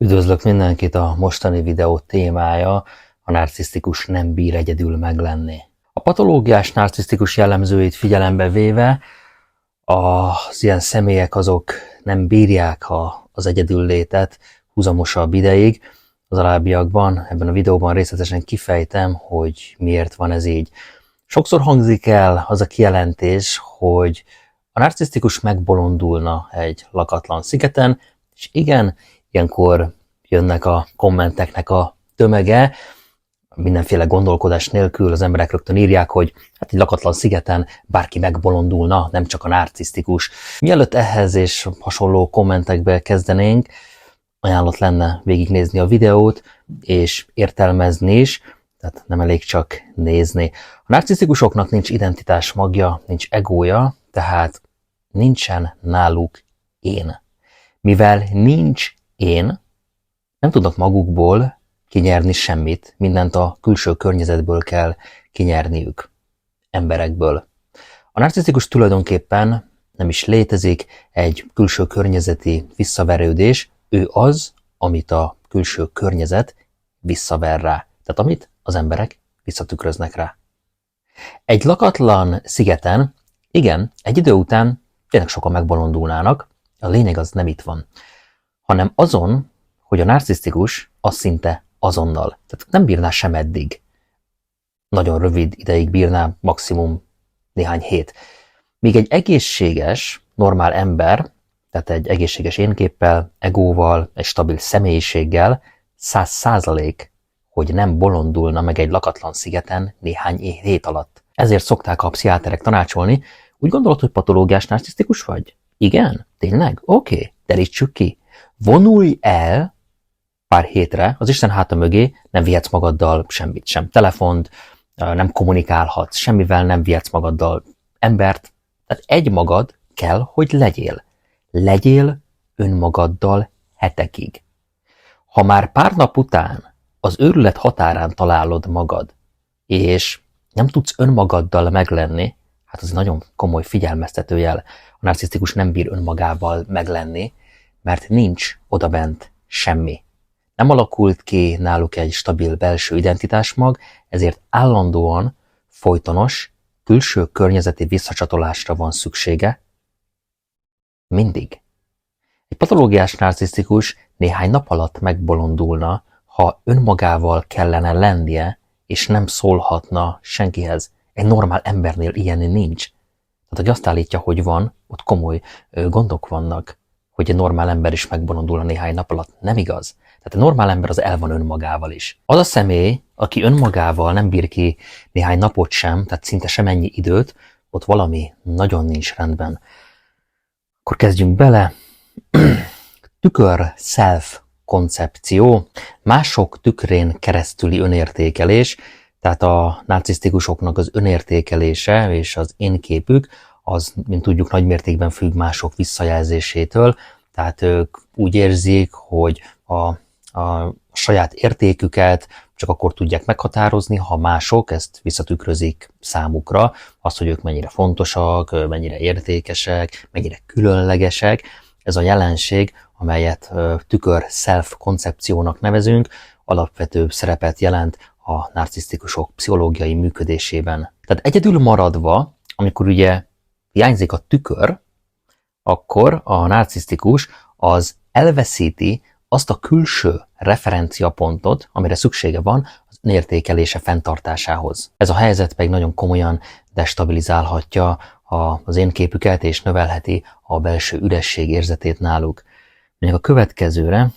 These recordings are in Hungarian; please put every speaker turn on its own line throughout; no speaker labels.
Üdvözlök mindenkit, a mostani videó témája a narcisztikus nem bír egyedül meglenni. A patológiás narcisztikus jellemzőit figyelembe véve az ilyen személyek azok nem bírják az egyedüllétet húzamosabb ideig. Az alábbiakban, ebben a videóban részletesen kifejtem, hogy miért van ez így. Sokszor hangzik el az a kijelentés, hogy a narcisztikus megbolondulna egy lakatlan szigeten, és igen, ilyenkor jönnek a kommenteknek a tömege, mindenféle gondolkodás nélkül az emberek rögtön írják, hogy hát egy lakatlan szigeten bárki megbolondulna, nem csak a narcisztikus. Mielőtt ehhez és hasonló kommentekbe kezdenénk, ajánlott lenne végignézni a videót, és értelmezni is, tehát nem elég csak nézni. A narcisztikusoknak nincs identitás magja, nincs egója, tehát nincsen náluk én. Mivel nincs én, nem tudnak magukból kinyerni semmit, mindent a külső környezetből kell kinyerniük, emberekből. A narcisztikus tulajdonképpen nem is létezik egy külső környezeti visszaverődés, ő az, amit a külső környezet visszaver rá, tehát amit az emberek visszatükröznek rá. Egy lakatlan szigeten, igen, egy idő után tényleg sokan megbolondulnának, a lényeg az nem itt van, hanem azon, hogy a narcisztikus az szinte azonnal. Tehát nem bírná sem eddig. Nagyon rövid ideig bírná, maximum néhány hét. Míg egy egészséges, normál ember, tehát egy egészséges énképpel, egóval, egy stabil személyiséggel 100%, hogy nem bolondulna meg egy lakatlan szigeten néhány hét alatt. Ezért szokták a pszichiáterek tanácsolni, úgy gondolod, hogy patológiás narcisztikus vagy? Igen? Tényleg? Oké, derítsük ki. Vonulj el pár hétre az Isten háta mögé, nem vihetsz magaddal semmit, sem telefont, nem kommunikálhatsz, semmivel nem vihetsz magaddal embert. Tehát egymagad kell, hogy legyél. Legyél önmagaddal hetekig. Ha már pár nap után az őrület határán találod magad, és nem tudsz önmagaddal meglenni, hát az nagyon komoly figyelmeztetőjel. A narcisztikus nem bír önmagával meglenni, mert nincs odabent semmi. Nem alakult ki náluk egy stabil belső identitásmag, ezért állandóan folytonos, külső környezeti visszacsatolásra van szüksége. Mindig. Egy patológiás narcisztikus néhány nap alatt megbolondulna, ha önmagával kellene lennie, és nem szólhatna senkihez. Egy normál embernél ilyen nincs. Tehát, hogy azt állítja, hogy van, ott komoly gondok vannak, hogy egy normál ember is megbolondulna néhány nap alatt. Nem igaz. Tehát a normál ember az el van önmagával is. Az a személy, aki önmagával nem bír ki néhány napot sem, tehát szinte semennyi időt, ott valami nagyon nincs rendben. Akkor kezdjünk bele. Tükör-self koncepció, mások tükrén keresztüli önértékelés, tehát a narcisztikusoknak az önértékelése és az énképük, az, mint tudjuk, nagymértékben függ mások visszajelzésétől, tehát ők úgy érzik, hogy a saját értéküket csak akkor tudják meghatározni, ha mások ezt visszatükrözik számukra, azt, hogy ők mennyire fontosak, mennyire értékesek, mennyire különlegesek. Ez a jelenség, amelyet tükör-self koncepciónak nevezünk, alapvető szerepet jelent a narcisztikusok pszichológiai működésében. Tehát egyedül maradva, amikor ugye hiányzik a tükör, akkor a narcisztikus az elveszíti azt a külső referenciapontot, amire szüksége van az önértékelése fenntartásához. Ez a helyzet pedig nagyon komolyan destabilizálhatja az énképüket, és növelheti a belső üresség érzetét náluk. Mondjuk a következőre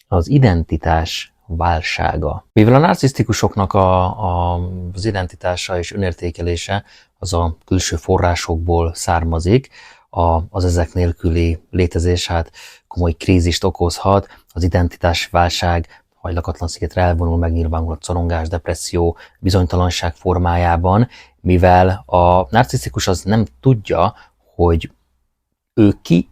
az identitás válsága. Mivel a narcisztikusoknak az identitása és önértékelése az a külső forrásokból származik, az ezek nélküli létezés hát komoly krízist okozhat, az identitásválság, ha egy lakatlan szigetre elvonul, megnyilvánulhat szorongás, depresszió, bizonytalanság formájában, mivel a narcisztikus az nem tudja, hogy ő ki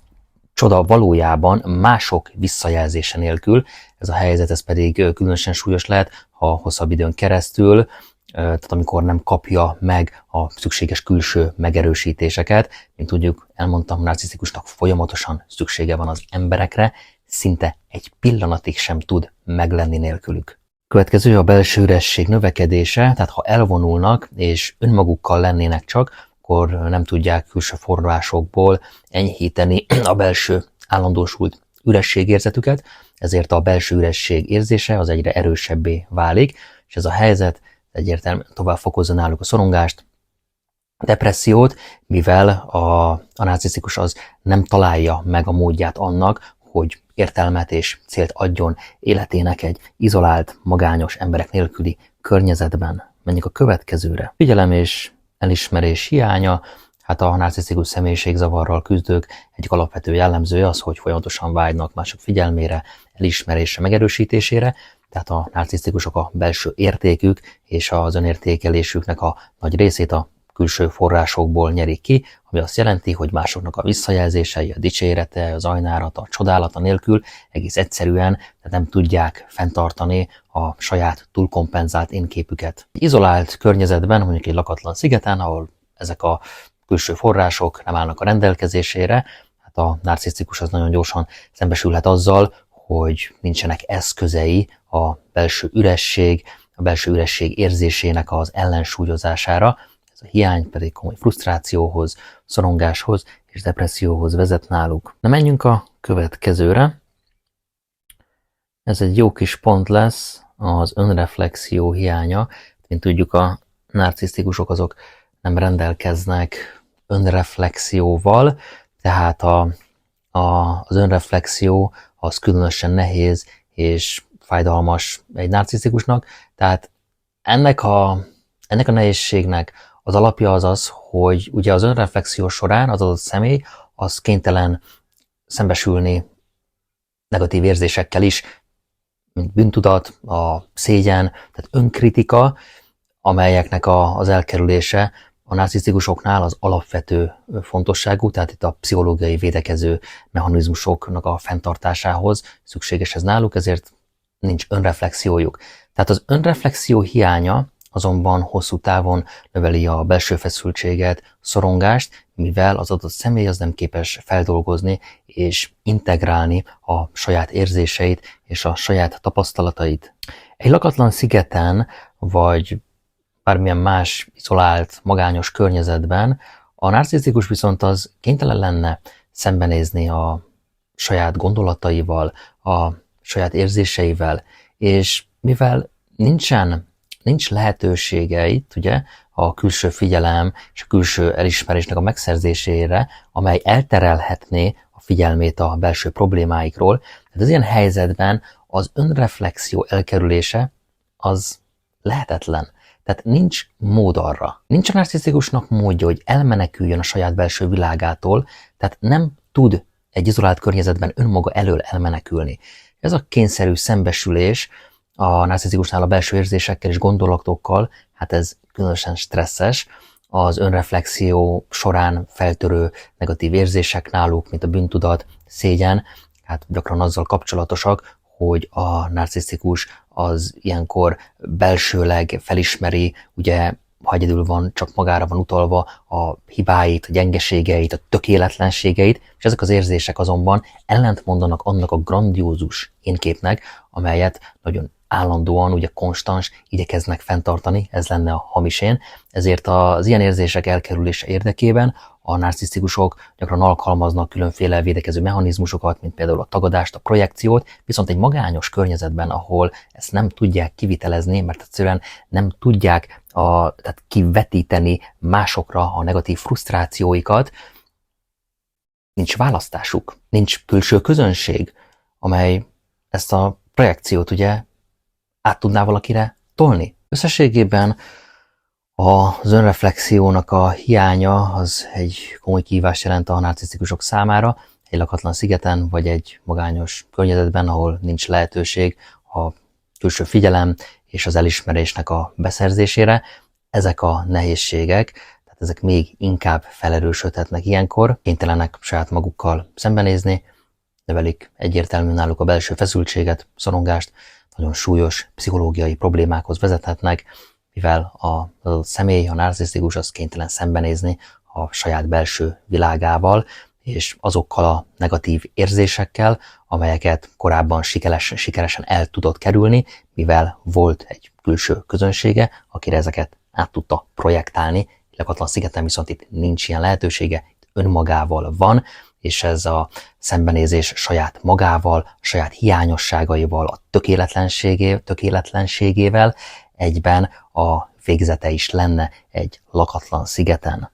csoda valójában mások visszajelzése nélkül. Ez a helyzet, ez pedig különösen súlyos lehet, ha hosszabb időn keresztül, tehát amikor nem kapja meg a szükséges külső megerősítéseket. Mint tudjuk, elmondtam, narcisztikusnak folyamatosan szüksége van az emberekre, szinte egy pillanatig sem tud meglenni nélkülük. Következő a belső üresség növekedése, tehát ha elvonulnak és önmagukkal lennének csak, akkor nem tudják külső forrásokból enyhíteni a belső állandósult ürességérzetüket, ezért a belső üresség érzése az egyre erősebbé válik, és ez a helyzet egyértelműen tovább fokozza náluk a szorongást, depressziót, mivel a narcisztikus az nem találja meg a módját annak, hogy értelmet és célt adjon életének egy izolált, magányos emberek nélküli környezetben. Menjünk a következőre. Figyelem és elismerés hiánya, hát a narcisztikus személyiségzavarral küzdők egyik alapvető jellemzője az, hogy folyamatosan vágynak mások figyelmére, elismerésre, megerősítésére, tehát a narcisztikusok a belső értékük és az önértékelésüknek a nagy részét a külső forrásokból nyerik ki, ami azt jelenti, hogy másoknak a visszajelzései, a dicsérete, az ajnárata, a csodálata nélkül egész egyszerűen nem tudják fenntartani a saját túlkompenzált énképüket. Egy izolált környezetben, mondjuk egy lakatlan szigeten, ahol ezek a külső források nem állnak a rendelkezésére, hát a narcisztikus az nagyon gyorsan szembesülhet azzal, hogy nincsenek eszközei a belső üresség érzésének az ellensúlyozására. Ez a hiány pedig komoly frusztrációhoz, szorongáshoz és depresszióhoz vezet náluk. Na menjünk a következőre. Ez egy jó kis pont lesz, az önreflexió hiánya. Mint tudjuk, a narcisztikusok azok nem rendelkeznek önreflexióval, tehát az önreflexió az különösen nehéz és fájdalmas egy narcisztikusnak, tehát ennek a nehézségnek az alapja az az, hogy ugye az önreflexió során az adott személy az kénytelen szembesülni negatív érzésekkel is, mint bűntudat, a szégyen, tehát önkritika, amelyeknek az elkerülése a narcisztikusoknál az alapvető fontosságú, tehát itt a pszichológiai védekező mechanizmusoknak a fenntartásához szükséges ez náluk, ezért nincs önreflexiójuk. Tehát az önreflexió hiánya azonban hosszú távon növeli a belső feszültséget, szorongást, mivel az adott személy az nem képes feldolgozni és integrálni a saját érzéseit és a saját tapasztalatait. Egy lakatlan szigeten, vagy bármilyen más izolált, magányos környezetben a narcisztikus viszont az kénytelen lenne szembenézni a saját gondolataival, a saját érzéseivel, és mivel nincs lehetősége itt, ugye, a külső figyelem és a külső elismerésnek a megszerzésére, amely elterelhetné a figyelmét a belső problémáikról. Tehát az ilyen helyzetben az önreflexió elkerülése az lehetetlen. Tehát nincs mód arra. Nincs a narcisztikusnak módja, hogy elmeneküljön a saját belső világától, tehát nem tud egy izolált környezetben önmaga elől elmenekülni. Ez a kényszerű szembesülés a narcisztikusnál a belső érzésekkel és gondolatokkal, hát ez különösen stresszes. Az önreflexió során feltörő negatív érzések náluk, mint a bűntudat, szégyen, hát gyakran azzal kapcsolatosak, hogy a narcisztikus az ilyenkor belsőleg felismeri, ugye, ha egyedül van, csak magára van utalva a hibáit, a gyengeségeit, a tökéletlenségeit, és ezek az érzések azonban ellentmondanak annak a grandiózus énképnek, amelyet nagyon állandóan, ugye konstans igyekeznek fenntartani, ez lenne a hamis én. Ezért az ilyen érzések elkerülése érdekében a narcisztikusok gyakran alkalmaznak különféle védekező mechanizmusokat, mint például a tagadást, a projekciót, viszont egy magányos környezetben, ahol ezt nem tudják kivitelezni, mert egyszerűen nem tudják tehát kivetíteni másokra a negatív frusztrációikat, nincs választásuk, nincs külső közönség, amely ezt a projekciót ugye át tudná valakire tolni. Összességében az önreflexiónak a hiánya az egy komoly kihívást jelent a narcisztikusok számára, egy lakatlan szigeten, vagy egy magányos környezetben, ahol nincs lehetőség a külső figyelem és az elismerésnek a beszerzésére. Ezek a nehézségek, tehát ezek még inkább felerősödhetnek ilyenkor, kénytelenek saját magukkal szembenézni, növelik egyértelműen náluk a belső feszültséget, szorongást, nagyon súlyos pszichológiai problémákhoz vezethetnek, mivel a személy, a narcisztikus az kénytelen szembenézni a saját belső világával, és azokkal a negatív érzésekkel, amelyeket korábban sikeresen el tudott kerülni, mivel volt egy külső közönsége, akire ezeket át tudta projektálni. Lakatlan szigeten viszont itt nincs ilyen lehetősége, itt önmagával van, és ez a szembenézés saját magával, saját hiányosságaival, a tökéletlenségével egyben a végzete is lenne egy lakatlan szigeten.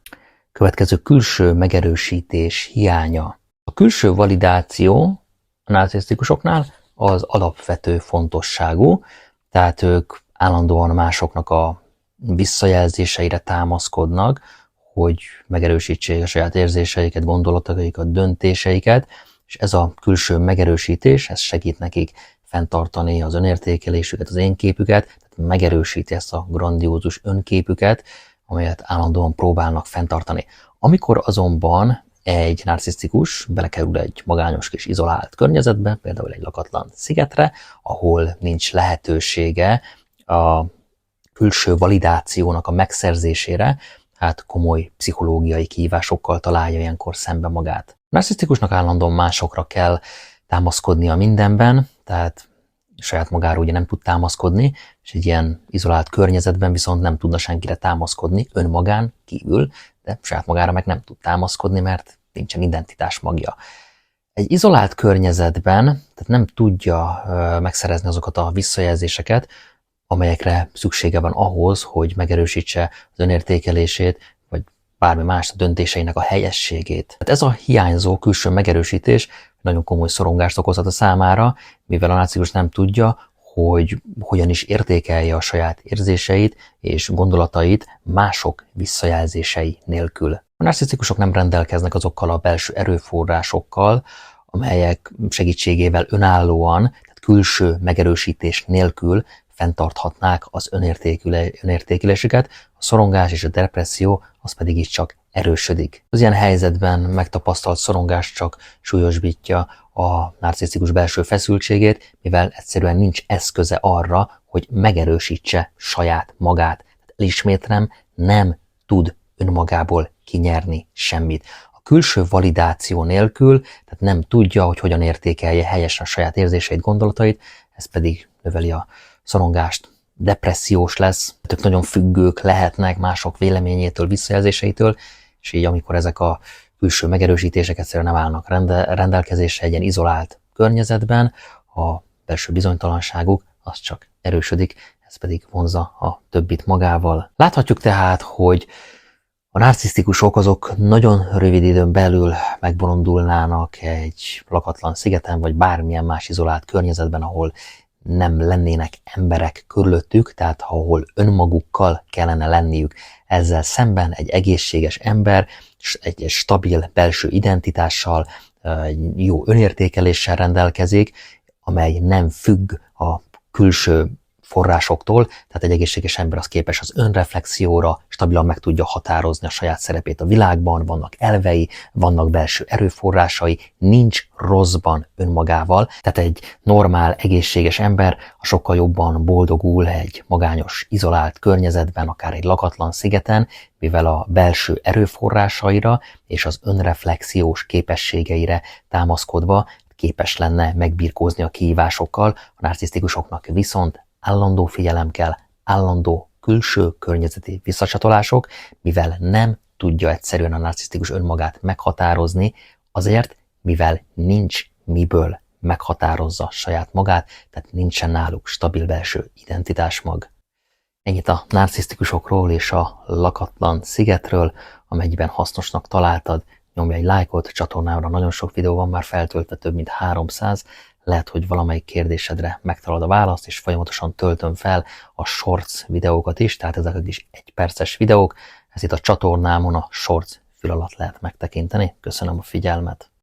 Következő külső megerősítés hiánya. A külső validáció a narcisztikusoknál az alapvető fontosságú, tehát ők állandóan másoknak a visszajelzéseire támaszkodnak, hogy megerősítsék a saját érzéseiket, gondolataikat, döntéseiket, és ez a külső megerősítés, ez segít nekik fenntartani az önértékelésüket, az énképüket, tehát megerősíti ezt a grandiózus önképüket, amelyet állandóan próbálnak fenntartani. Amikor azonban egy narcisztikus belekerül egy magányos kis izolált környezetbe, például egy lakatlan szigetre, ahol nincs lehetősége a külső validációnak a megszerzésére, hát komoly pszichológiai kihívásokkal találja ilyenkor szembe magát. A narcisztikusnak állandóan másokra kell támaszkodnia mindenben, tehát saját magára ugye nem tud támaszkodni, és egy ilyen izolált környezetben viszont nem tudna senkire támaszkodni önmagán kívül, de saját magára meg nem tud támaszkodni, mert nincsen identitás magja. Egy izolált környezetben, tehát nem tudja megszerezni azokat a visszajelzéseket, amelyekre szüksége van ahhoz, hogy megerősítse az önértékelését, vagy bármi más a döntéseinek a helyességét. Tehát ez a hiányzó külső megerősítés nagyon komoly szorongást okozhat a számára, mivel a narcisztikus nem tudja, hogy hogyan is értékelje a saját érzéseit és gondolatait mások visszajelzései nélkül. A narcisztikusok nem rendelkeznek azokkal a belső erőforrásokkal, amelyek segítségével önállóan, tehát külső megerősítés nélkül fenntarthatnák az önértékelésüket, a szorongás és a depresszió az pedig így csak erősödik. Az ilyen helyzetben megtapasztalt szorongás csak súlyosbítja a narcisztikus belső feszültségét, mivel egyszerűen nincs eszköze arra, hogy megerősítse saját magát. Tehát elismétlem, nem tud önmagából kinyerni semmit. A külső validáció nélkül, tehát nem tudja, hogy hogyan értékelje helyesen a saját érzéseit, gondolatait, ez pedig növeli a szorongást, depressziós lesz, ők nagyon függők lehetnek mások véleményétől, visszajelzéseitől, és így amikor ezek a külső megerősítések egyszerűen nem állnak rendelkezésre egy ilyen izolált környezetben, a belső bizonytalanságuk az csak erősödik, ez pedig vonzza a többit magával. Láthatjuk tehát, hogy a narcisztikusok azok nagyon rövid időn belül megbolondulnának egy lakatlan szigeten, vagy bármilyen más izolált környezetben, ahol nem lennének emberek körülöttük, tehát ahol önmagukkal kellene lenniük. Ezzel szemben egy egészséges ember, egy stabil belső identitással, egy jó önértékeléssel rendelkezik, amely nem függ a külső forrásoktól, tehát egy egészséges ember az képes az önreflexióra, stabilan meg tudja határozni a saját szerepét a világban, vannak elvei, vannak belső erőforrásai, nincs rosszban önmagával, tehát egy normál, egészséges ember a sokkal jobban boldogul egy magányos, izolált környezetben, akár egy lakatlan szigeten, mivel a belső erőforrásaira és az önreflexiós képességeire támaszkodva képes lenne megbirkózni a kihívásokkal, a narcisztikusoknak viszont állandó figyelem kell, állandó külső környezeti visszacsatolások, mivel nem tudja egyszerűen a narcisztikus önmagát meghatározni, azért, mivel nincs miből meghatározza saját magát, tehát nincsen náluk stabil belső identitásmag. Ennyit a narcisztikusokról és a lakatlan szigetről, amelyben hasznosnak találtad, nyomj egy lájkot, csatornámra nagyon sok videó van már feltöltve, több mint 300, lehet, hogy valamelyik kérdésedre megtalálod a választ, és folyamatosan töltöm fel a shorts videókat is, tehát ezek is 1 perces videók, ez itt a csatornámon a shorts fül alatt lehet megtekinteni. Köszönöm a figyelmet!